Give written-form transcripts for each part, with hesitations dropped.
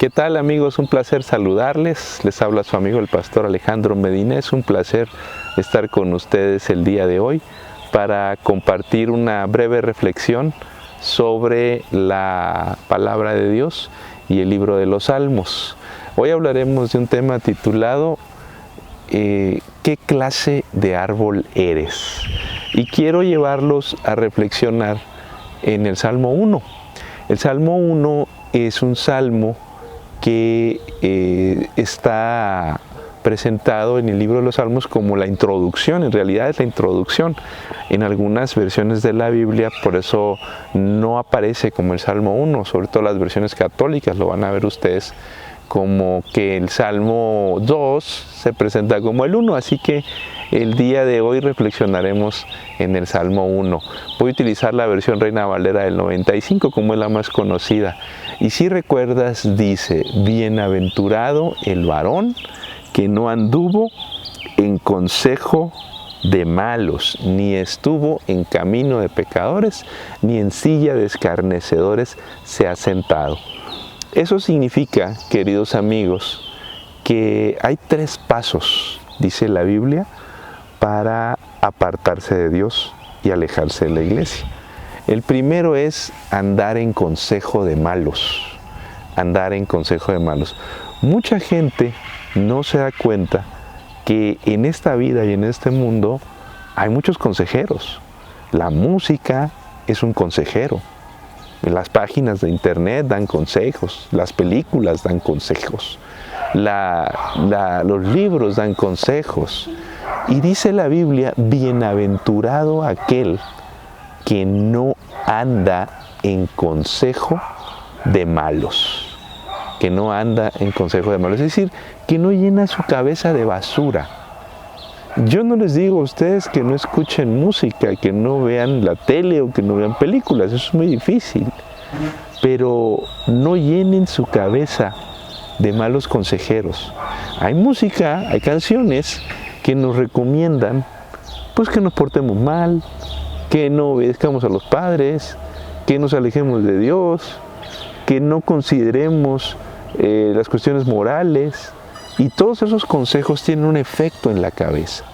¿Qué tal, amigos? Un placer saludarles. Les habla su amigo el pastor Alejandro Medina. Es un placer estar con ustedes el día de hoy para compartir una breve reflexión sobre la palabra de Dios y el libro de los Salmos. Hoy hablaremos de un tema titulado ¿qué clase de árbol eres? Y quiero llevarlos a reflexionar en el Salmo 1. El Salmo 1 es un salmo que está presentado en el libro de los Salmos como la introducción. En realidad es la introducción en algunas versiones de la Biblia, por eso no aparece como el Salmo 1, sobre todo las versiones católicas lo van a ver ustedes como que el Salmo 2 se presenta como el 1, así que el día de hoy reflexionaremos en el Salmo 1. Voy a utilizar la versión Reina Valera del 95 como es la más conocida. Y si recuerdas, dice: bienaventurado el varón que no anduvo en consejo de malos, ni estuvo en camino de pecadores, ni en silla de escarnecedores se ha sentado. Eso significa, queridos amigos, que hay 3 pasos, dice la Biblia, para apartarse de Dios y alejarse de la iglesia. El primero es andar en consejo de malos. Andar en consejo de malos. Mucha gente no se da cuenta que en esta vida y en este mundo hay muchos consejeros. La música es un consejero. Las páginas de internet dan consejos, las películas dan consejos, los libros dan consejos. Y dice la Biblia: bienaventurado aquel que no anda en consejo de malos. Que no anda en consejo de malos. Es decir, que no llena su cabeza de basura. Yo no les digo a ustedes que no escuchen música, que no vean la tele o que no vean películas, eso es muy difícil. Pero no llenen su cabeza de malos consejeros. Hay música, hay canciones que nos recomiendan pues que nos portemos mal, que no obedezcamos a los padres, que nos alejemos de Dios, que no consideremos las cuestiones morales. Y todos esos consejos tienen un efecto en la cabeza.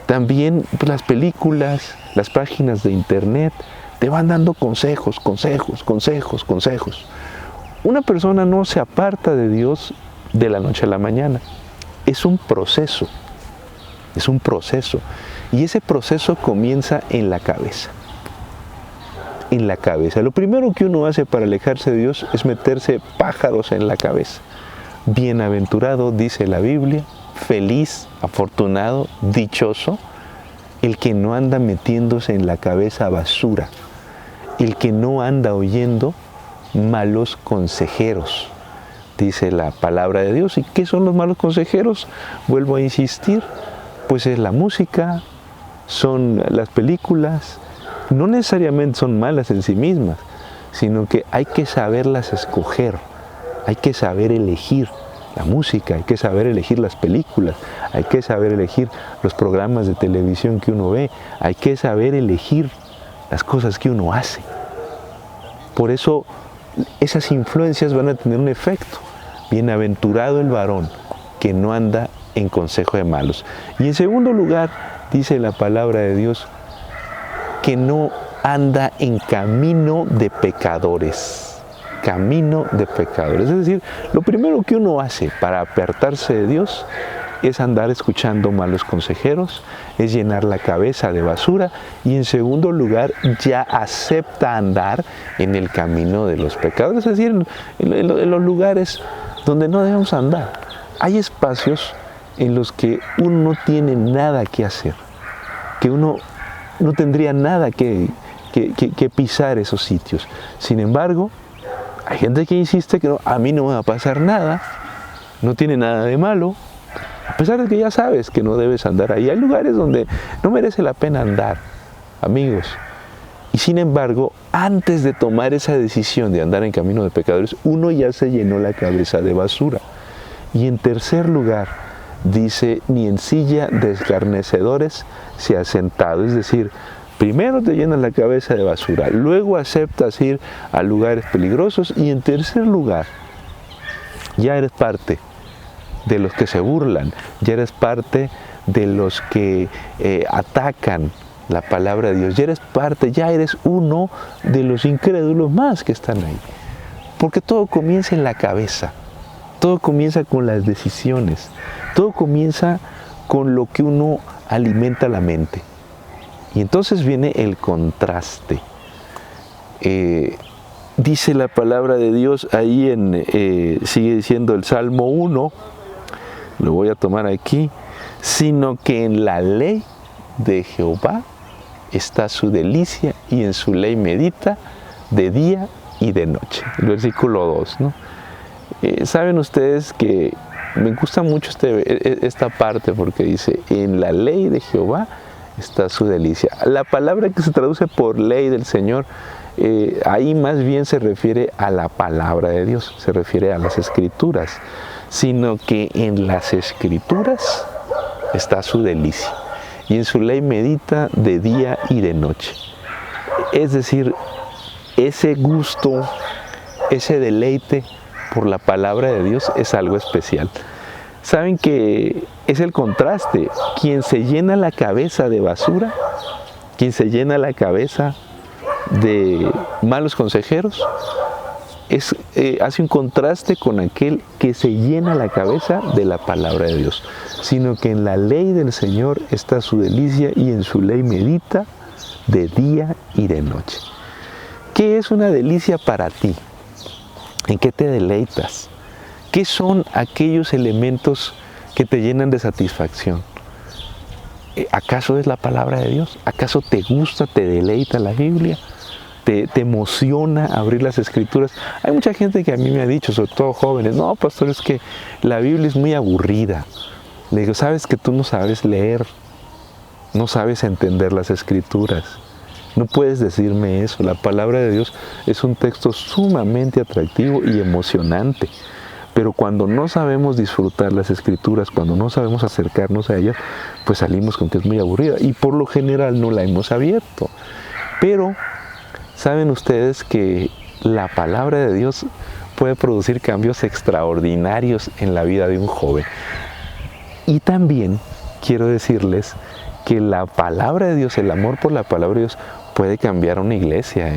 También pues, las películas, las páginas de internet te van dando consejos. Una persona no se aparta de Dios de la noche a la mañana. Es un proceso. Y ese proceso comienza en la cabeza. En la cabeza. Lo primero que uno hace para alejarse de Dios es meterse pájaros en la cabeza. Bienaventurado, dice la Biblia, feliz, afortunado, dichoso, el que no anda metiéndose en la cabeza basura, el que no anda oyendo malos consejeros, dice la palabra de Dios. ¿Y qué son los malos consejeros? Vuelvo a insistir, pues es la música, son las películas, no necesariamente son malas en sí mismas, sino que hay que saberlas escoger. Hay que saber elegir la música, hay que saber elegir las películas, hay que saber elegir los programas de televisión que uno ve, hay que saber elegir las cosas que uno hace. Por eso esas influencias van a tener un efecto. Bienaventurado el varón que no anda en consejo de malos. Y en segundo lugar, dice la palabra de Dios, que no anda en camino de pecadores. Camino de pecadores. Es decir, lo primero que uno hace para apartarse de Dios es andar escuchando malos consejeros, es llenar la cabeza de basura y en segundo lugar ya acepta andar en el camino de los pecadores, es decir, en los lugares donde no debemos andar. Hay espacios en los que uno no tiene nada que hacer, que uno no tendría nada que pisar esos sitios. Sin embargo, hay gente que insiste que no, a mí no me va a pasar nada, no tiene nada de malo, a pesar de que ya sabes que no debes andar ahí. Hay lugares donde no merece la pena andar, amigos. Y sin embargo, antes de tomar esa decisión de andar en camino de pecadores, uno ya se llenó la cabeza de basura. Y en tercer lugar, dice, ni en silla de escarnecedores se ha sentado. Es decir, primero te llenas la cabeza de basura, luego aceptas ir a lugares peligrosos y en tercer lugar, Ya eres parte de los que se burlan, ya eres parte de los que atacan la palabra de Dios, ya eres parte, ya eres uno de los incrédulos más que están ahí. Porque todo comienza en la cabeza, todo comienza con las decisiones, todo comienza con lo que uno alimenta la mente. Y entonces viene el contraste. Dice la palabra de Dios ahí sigue diciendo el Salmo 1, lo voy a tomar aquí, sino que en la ley de Jehová está su delicia y en su ley medita de día y de noche. El versículo 2, ¿no? Saben ustedes que me gusta mucho esta parte porque dice, en la ley de Jehová está su delicia. La palabra que se traduce por ley del Señor, ahí más bien se refiere a la palabra de Dios, se refiere a las Escrituras, sino que en las Escrituras está su delicia y en su ley medita de día y de noche. Es decir, ese gusto, ese deleite por la palabra de Dios es algo especial. Saben que es el contraste. Quien se llena la cabeza de basura, quien se llena la cabeza de malos consejeros, hace un contraste con aquel que se llena la cabeza de la palabra de Dios, sino que en la ley del Señor está su delicia y en su ley medita de día y de noche. ¿Qué es una delicia para ti? ¿En qué te deleitas? ¿Qué son aquellos elementos que te llenan de satisfacción? ¿Acaso es la palabra de Dios? ¿Acaso te gusta, te deleita la Biblia? ¿Te emociona abrir las Escrituras? Hay mucha gente que a mí me ha dicho, sobre todo jóvenes, no, pastor, es que la Biblia es muy aburrida. Le digo, ¿sabes que tú no sabes leer? No sabes entender las Escrituras. No puedes decirme eso. La palabra de Dios es un texto sumamente atractivo y emocionante. Pero cuando no sabemos disfrutar las Escrituras, cuando no sabemos acercarnos a ellas, pues salimos con que es muy aburrida. Y por lo general no la hemos abierto. Pero ¿saben ustedes que la palabra de Dios puede producir cambios extraordinarios en la vida de un joven? Y también quiero decirles que la palabra de Dios, el amor por la palabra de Dios, puede cambiar una iglesia,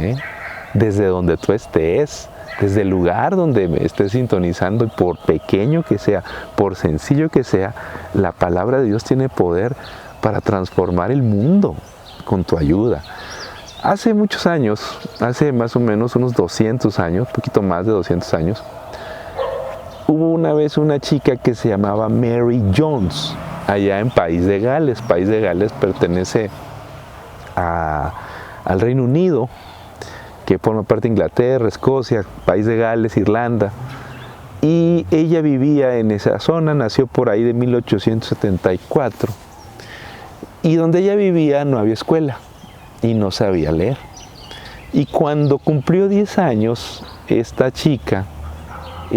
desde donde tú estés, desde el lugar donde me estés sintonizando, y por pequeño que sea, por sencillo que sea, la palabra de Dios tiene poder para transformar el mundo con tu ayuda. Hace muchos años, hace más o menos unos 200 años, un poquito más de 200 años, hubo una vez una chica que se llamaba Mary Jones, allá en País de Gales. País de Gales pertenece al Reino Unido, que forma parte de Inglaterra, Escocia, País de Gales, Irlanda. Y ella vivía en esa zona, nació por ahí de 1874. Y donde ella vivía no había escuela y no sabía leer. Y cuando cumplió 10 años, esta chica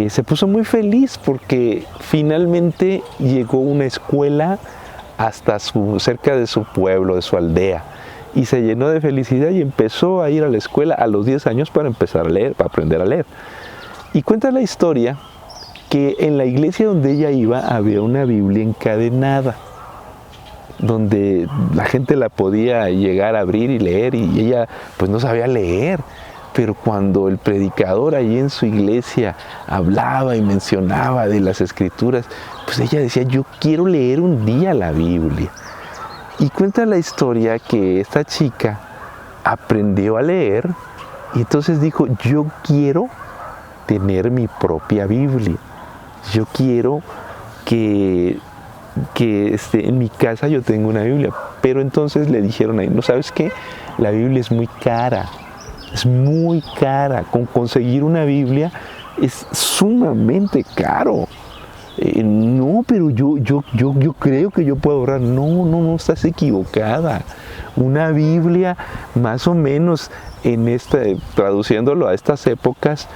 se puso muy feliz porque finalmente llegó una escuela hasta cerca de su pueblo, de su aldea, y se llenó de felicidad y empezó a ir a la escuela a los 10 años para empezar a leer, para aprender a leer. Y cuenta la historia que en la iglesia donde ella iba había una Biblia encadenada, donde la gente la podía llegar a abrir y leer, y ella pues no sabía leer. Pero cuando el predicador allí en su iglesia hablaba y mencionaba de las Escrituras, pues ella decía, yo quiero leer un día la Biblia. Y cuenta la historia que esta chica aprendió a leer y entonces dijo, yo quiero tener mi propia Biblia. Yo quiero que en mi casa yo tenga una Biblia. Pero entonces le dijeron ahí, ¿no sabes qué? La Biblia es muy cara. Es muy cara. Conseguir una Biblia es sumamente caro. No, pero yo creo que yo puedo ahorrar. No, estás equivocada. Una Biblia, más o menos, traduciéndolo a estas épocas,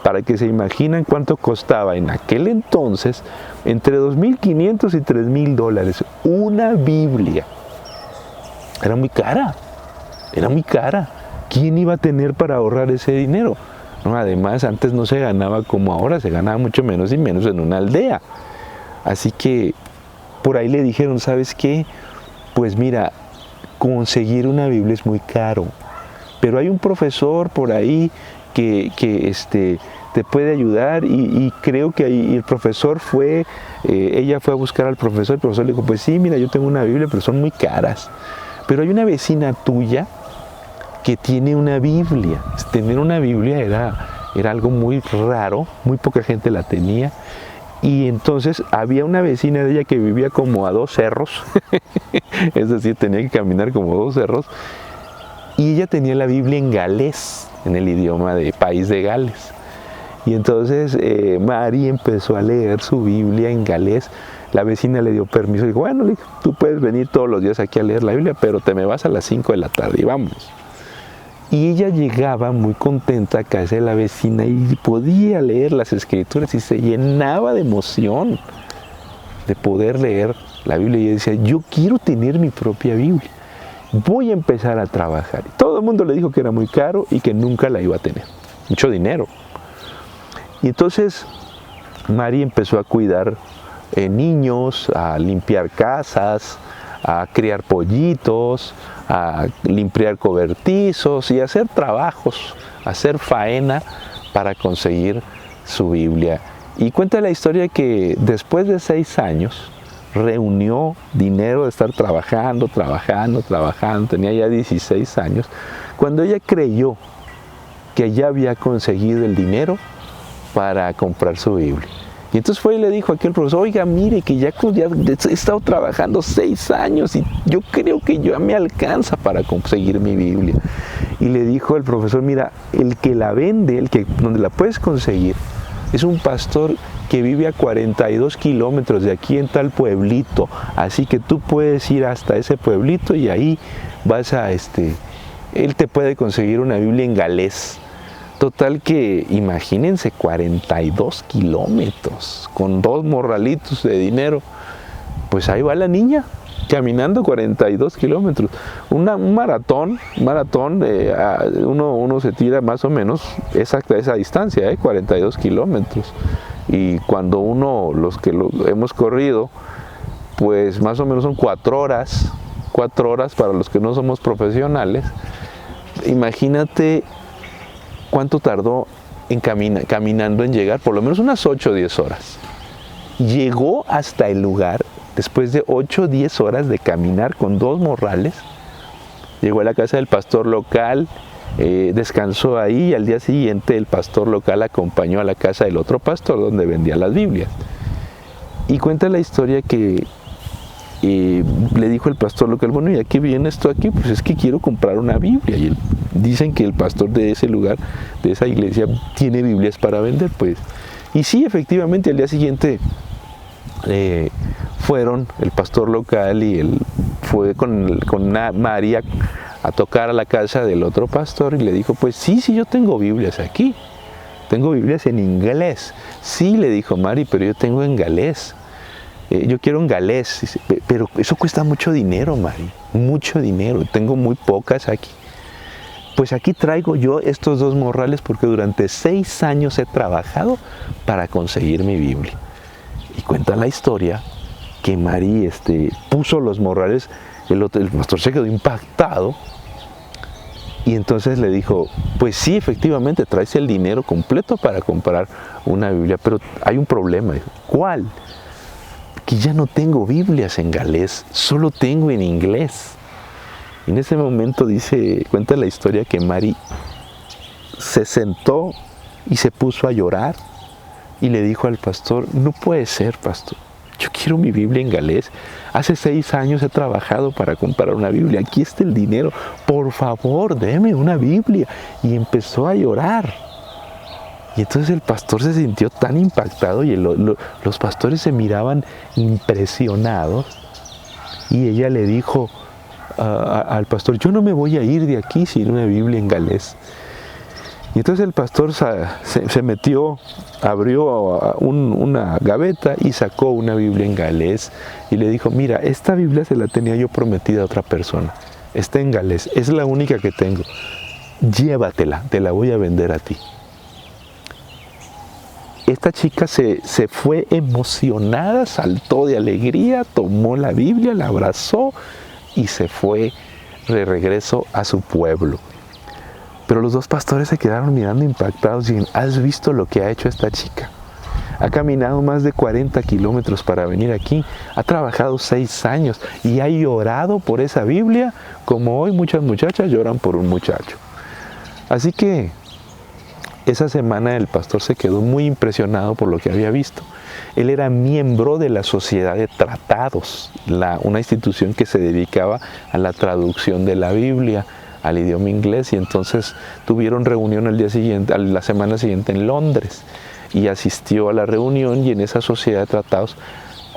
para que se imaginen cuánto costaba en aquel entonces, entre $2,500 y $3,000. Una Biblia. Era muy cara. Era muy cara. ¿Quién iba a tener para ahorrar ese dinero? ¿no? Además, antes no se ganaba como ahora, se ganaba mucho menos y menos en una aldea. Así que por ahí le dijeron, ¿sabes qué? Pues mira, conseguir una Biblia es muy caro, pero hay un profesor por ahí que te puede ayudar y creo que ahí el profesor ella fue a buscar al profesor, el profesor le dijo, pues sí, mira, yo tengo una Biblia, pero son muy caras, pero hay una vecina tuya que tiene una Biblia. Tener una Biblia era algo muy raro, muy poca gente la tenía. Y entonces había una vecina de ella que vivía como a 2 cerros, es decir, tenía que caminar como 2 cerros, y ella tenía la Biblia en galés, en el idioma del país de Gales. Y entonces Mari empezó a leer su Biblia en galés. La vecina le dio permiso y dijo, bueno, tú puedes venir todos los días aquí a leer la Biblia, pero te me vas a las 5 de la tarde y vámonos. Y ella llegaba muy contenta a casa de la vecina y podía leer las escrituras y se llenaba de emoción de poder leer la Biblia. Y ella decía, yo quiero tener mi propia Biblia, voy a empezar a trabajar. Y todo el mundo le dijo que era muy caro y que nunca la iba a tener, mucho dinero. Y entonces Mari empezó a cuidar niños, a limpiar casas, a criar pollitos, a limpiar cobertizos y a hacer trabajos, a hacer faena para conseguir su Biblia. Y cuenta la historia que después de 6 años reunió dinero de estar trabajando, tenía ya 16 años, cuando ella creyó que ya había conseguido el dinero para comprar su Biblia. Y entonces fue y le dijo a aquel profesor, oiga, mire que ya he estado trabajando 6 años y yo creo que ya me alcanza para conseguir mi Biblia. Y le dijo el profesor, mira, el que la vende, donde la puedes conseguir, es un pastor que vive a 42 kilómetros de aquí en tal pueblito. Así que tú puedes ir hasta ese pueblito y ahí vas él te puede conseguir una Biblia en galés. Total que, imagínense, 42 kilómetros, con 2 morralitos de dinero, pues ahí va la niña, caminando 42 kilómetros. Un maratón, uno se tira más o menos exacta esa distancia, 42 kilómetros. Y cuando los que lo hemos corrido, pues más o menos son 4 horas para los que no somos profesionales. Imagínate cuánto tardó caminando en llegar, por lo menos unas 8 o 10 horas. Llegó hasta el lugar, después de 8 o 10 horas de caminar con 2 morrales, llegó a la casa del pastor local, descansó ahí y al día siguiente el pastor local acompañó a la casa del otro pastor donde vendía las Biblias. Y cuenta la historia que le dijo el pastor local, bueno, ¿y a qué viene esto aquí? Pues es que quiero comprar una Biblia. Y dicen que el pastor de ese lugar, de esa iglesia, tiene Biblias para vender, pues. Y sí, efectivamente, al día siguiente fueron el pastor local y él fue con María a tocar a la casa del otro pastor y le dijo, pues sí, yo tengo Biblias aquí. Tengo Biblias en inglés. Sí, le dijo Mari, pero yo tengo en galés. Yo quiero en galés, pero eso cuesta mucho dinero, Mari, mucho dinero, tengo muy pocas aquí. Pues aquí traigo yo estos 2 morrales porque durante 6 años he trabajado para conseguir mi Biblia. Y cuenta la historia que Mari puso los morrales, el pastor se quedó impactado y entonces le dijo, pues sí, efectivamente traes el dinero completo para comprar una Biblia, pero hay un problema. Dijo, ¿cuál? Que ya no tengo Biblias en galés, solo tengo en inglés. Y en ese momento cuenta la historia que Mari se sentó y se puso a llorar y le dijo al pastor, no puede ser, pastor, yo quiero mi Biblia en galés. Hace 6 años he trabajado para comprar una Biblia, aquí está el dinero, por favor, deme una Biblia. Y empezó a llorar. Y entonces el pastor se sintió tan impactado y los pastores se miraban impresionados. Y ella le dijo al pastor, yo no me voy a ir de aquí sin una Biblia en galés. Y entonces el pastor se metió, abrió una gaveta y sacó una Biblia en galés. Y le dijo, mira, esta Biblia se la tenía yo prometida a otra persona. Está en galés, es la única que tengo. Llévatela, te la voy a vender a ti. esta chica se fue emocionada, saltó de alegría, tomó la Biblia, la abrazó y se fue de regreso a su pueblo. Pero los dos pastores se quedaron mirando impactados y dicen, ¿has visto lo que ha hecho esta chica? Ha caminado más de 40 kilómetros para venir aquí, ha trabajado 6 años y ha llorado por esa Biblia como hoy muchas muchachas lloran por un muchacho. Así que esa semana el pastor se quedó muy impresionado por lo que había visto. Él era miembro de la Sociedad de Tratados, una institución que se dedicaba a la traducción de la Biblia al idioma inglés, y entonces tuvieron reunión al día siguiente, la semana siguiente en Londres, y asistió a la reunión, y en esa Sociedad de Tratados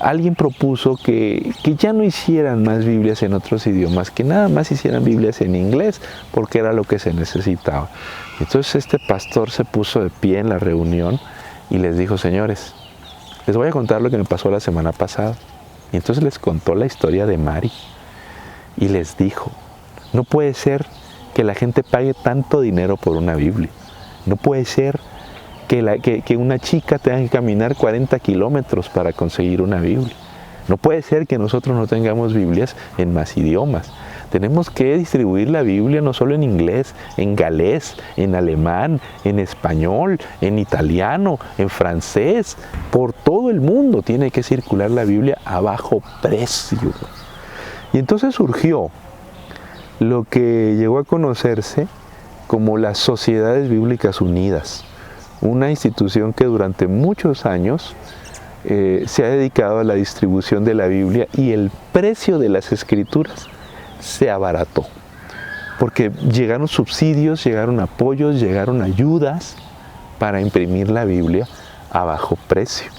alguien propuso que ya no hicieran más Biblias en otros idiomas, que nada más hicieran Biblias en inglés, porque era lo que se necesitaba. Entonces este pastor se puso de pie en la reunión y les dijo, señores, les voy a contar lo que me pasó la semana pasada. Y entonces les contó la historia de Mari y les dijo, no puede ser que la gente pague tanto dinero por una Biblia. No puede ser que una chica tenga que caminar 40 kilómetros para conseguir una Biblia. No puede ser que nosotros no tengamos Biblias en más idiomas. Tenemos que distribuir la Biblia no solo en inglés, en galés, en alemán, en español, en italiano, en francés. Por todo el mundo tiene que circular la Biblia a bajo precio. Y entonces surgió lo que llegó a conocerse como las Sociedades Bíblicas Unidas, una institución que durante muchos años se ha dedicado a la distribución de la Biblia, y el precio de las escrituras se abarató, porque llegaron subsidios, llegaron apoyos, llegaron ayudas para imprimir la Biblia a bajo precio.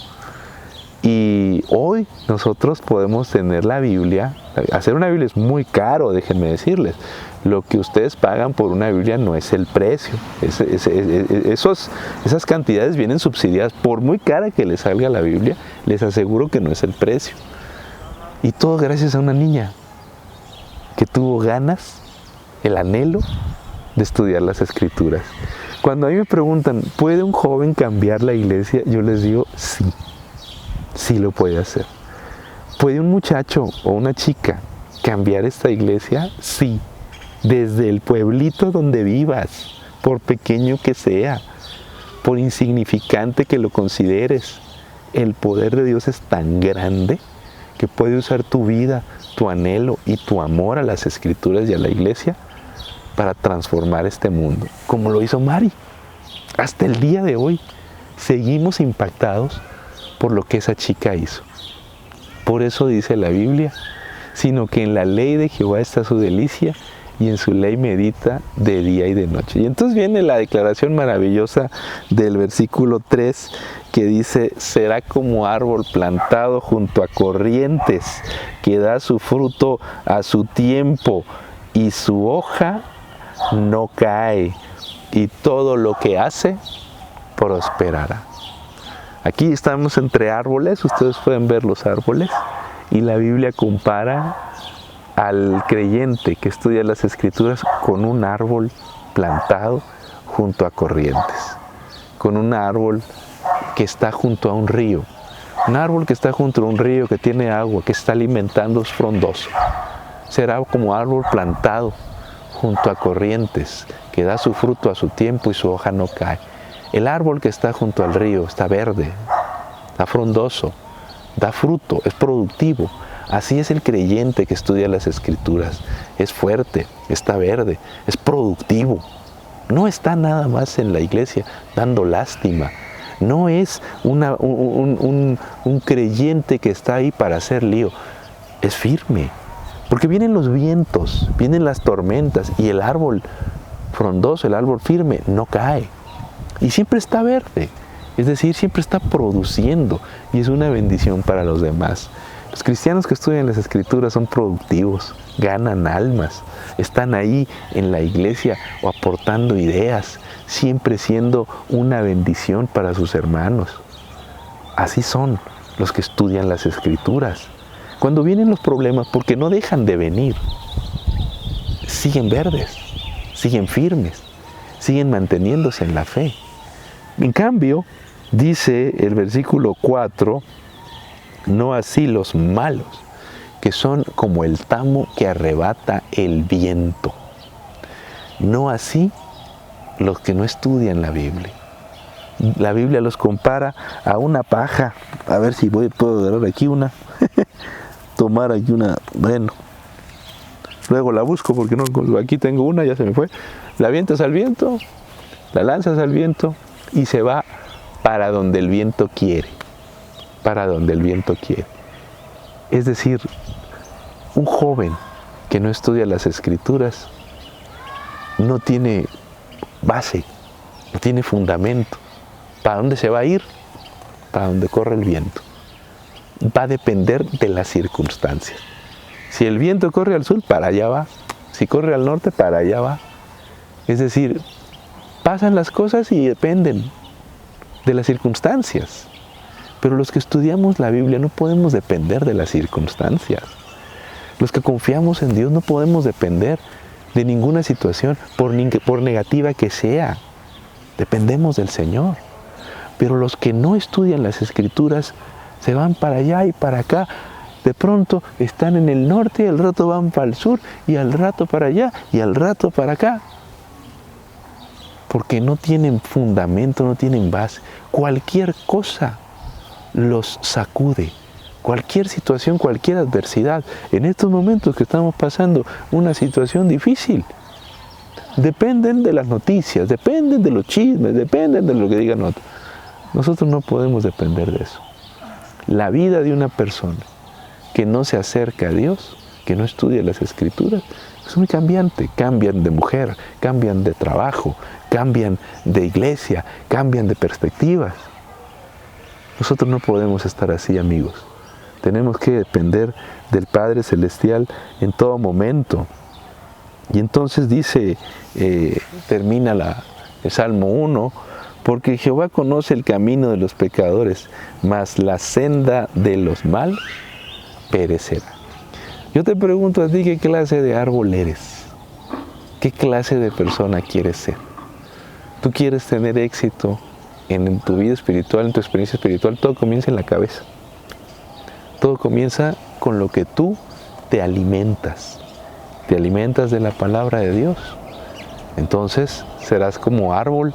Y hoy nosotros podemos tener la Biblia. Hacer una Biblia es muy caro, déjenme decirles. Lo que ustedes pagan por una Biblia no es el precio. Esas cantidades vienen subsidiadas. Por muy cara que les salga la Biblia, les aseguro que no es el precio. Y todo gracias a una niña que tuvo ganas, el anhelo de estudiar las Escrituras. Cuando a mí me preguntan, ¿puede un joven cambiar la iglesia? Yo les digo, sí. Sí lo puede hacer. ¿Puede un muchacho o una chica cambiar esta iglesia? Sí. Desde el pueblito donde vivas, por pequeño que sea, por insignificante que lo consideres, el poder de Dios es tan grande que puede usar tu vida, tu anhelo y tu amor a las Escrituras y a la iglesia para transformar este mundo, como lo hizo Mari. Hasta el día de hoy seguimos impactados por lo que esa chica hizo. Por eso dice la Biblia, sino que en la ley de Jehová está su delicia, y en su ley medita de día y de noche. Y entonces viene la declaración maravillosa del versículo 3, que dice, será como árbol plantado junto a corrientes, que da su fruto a su tiempo, y su hoja no cae, y todo lo que hace prosperará. Aquí estamos entre árboles, ustedes pueden ver los árboles, y la Biblia compara al creyente que estudia las Escrituras con un árbol plantado junto a corrientes, con un árbol que está junto a un río. Un árbol que está junto a un río, que tiene agua, que está alimentando, es frondoso. Será como árbol plantado junto a corrientes, que da su fruto a su tiempo y su hoja no cae. El árbol que está junto al río está verde, está frondoso, da fruto, es productivo. Así es el creyente que estudia las Escrituras. Es fuerte, está verde, es productivo. No está nada más en la iglesia dando lástima. No es un creyente que está ahí para hacer lío. Es firme. Porque vienen los vientos, vienen las tormentas, y el árbol frondoso, el árbol firme, no cae. Y siempre está verde. Es decir, siempre está produciendo, y es una bendición para los demás. Los cristianos que estudian las Escrituras son productivos, ganan almas, están ahí en la iglesia o aportando ideas, siempre siendo una bendición para sus hermanos. Así son los que estudian las Escrituras. Cuando vienen los problemas, porque no dejan de venir, siguen verdes, siguen firmes, siguen manteniéndose en la fe. En cambio, Dice el versículo 4, no así los malos, que son como el tamo que arrebata el viento. No así los que no estudian la Biblia. La Biblia los compara a una paja. A ver si puedo agarrar aquí una. Tomar aquí una. Bueno. Luego la busco porque no, aquí tengo una, ya se me fue. La avientas al viento, la lanzas al viento y se va para donde el viento quiere. Para donde el viento quiere. Es decir, un joven que no estudia las Escrituras no tiene base, no tiene fundamento. ¿Para dónde se va a ir? Para donde corre el viento. Va a depender de las circunstancias. Si el viento corre al sur, para allá va. Si corre al norte, para allá va. Es decir, pasan las cosas y dependen de las circunstancias. Pero los que estudiamos la Biblia no podemos depender de las circunstancias. Los que confiamos en Dios no podemos depender de ninguna situación, por negativa que sea. Dependemos del Señor. Pero los que no estudian las Escrituras se van para allá y para acá. De pronto están en el norte y al rato van para el sur y al rato para allá y al rato para acá. Porque no tienen fundamento, no tienen base. Cualquier cosa los sacude. Cualquier situación, cualquier adversidad. En estos momentos que estamos pasando una situación difícil, dependen de las noticias, dependen de los chismes, dependen de lo que digan otros. Nosotros no podemos depender de eso. La vida de una persona que no se acerca a Dios, que no estudia las Escrituras, es muy cambiante. Cambian de mujer, cambian de trabajo, cambian de iglesia, cambian de perspectivas. Nosotros no podemos estar así, amigos. Tenemos que depender del Padre Celestial en todo momento. Y entonces dice, termina el Salmo 1, porque Jehová conoce el camino de los pecadores, mas la senda de los malos perecerá. Yo te pregunto a ti, ¿qué clase de árbol eres? ¿Qué clase de persona quieres ser? ¿Tú quieres tener éxito en tu vida espiritual, en tu experiencia espiritual? Todo comienza en la cabeza. Todo comienza con lo que tú te alimentas. Te alimentas de la palabra de Dios. Entonces serás como árbol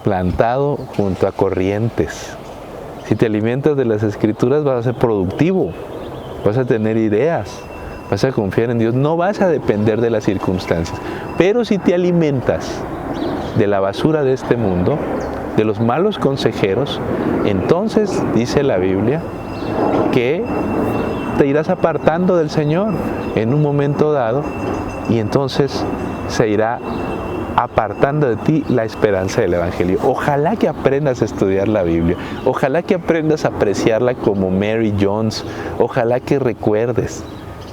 plantado junto a corrientes. Si te alimentas de las Escrituras, vas a ser productivo, vas a tener ideas, vas a confiar en Dios, no vas a depender de las circunstancias. Pero si te alimentas de la basura de este mundo, de los malos consejeros, entonces dice la Biblia que te irás apartando del Señor en un momento dado y entonces se irá apartando de ti la esperanza del Evangelio. Ojalá que aprendas a estudiar la Biblia, ojalá que aprendas a apreciarla como Mary Jones, ojalá que recuerdes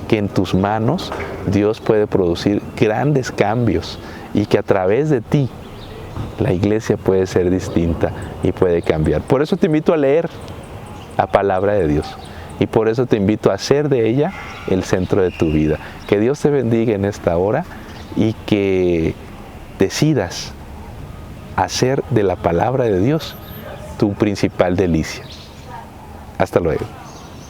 que en tus manos Dios puede producir grandes cambios y que a través de ti la iglesia puede ser distinta y puede cambiar. Por eso te invito a leer la palabra de Dios y por eso te invito a hacer de ella el centro de tu vida. Que Dios te bendiga en esta hora y que decidas hacer de la palabra de Dios tu principal delicia. Hasta luego.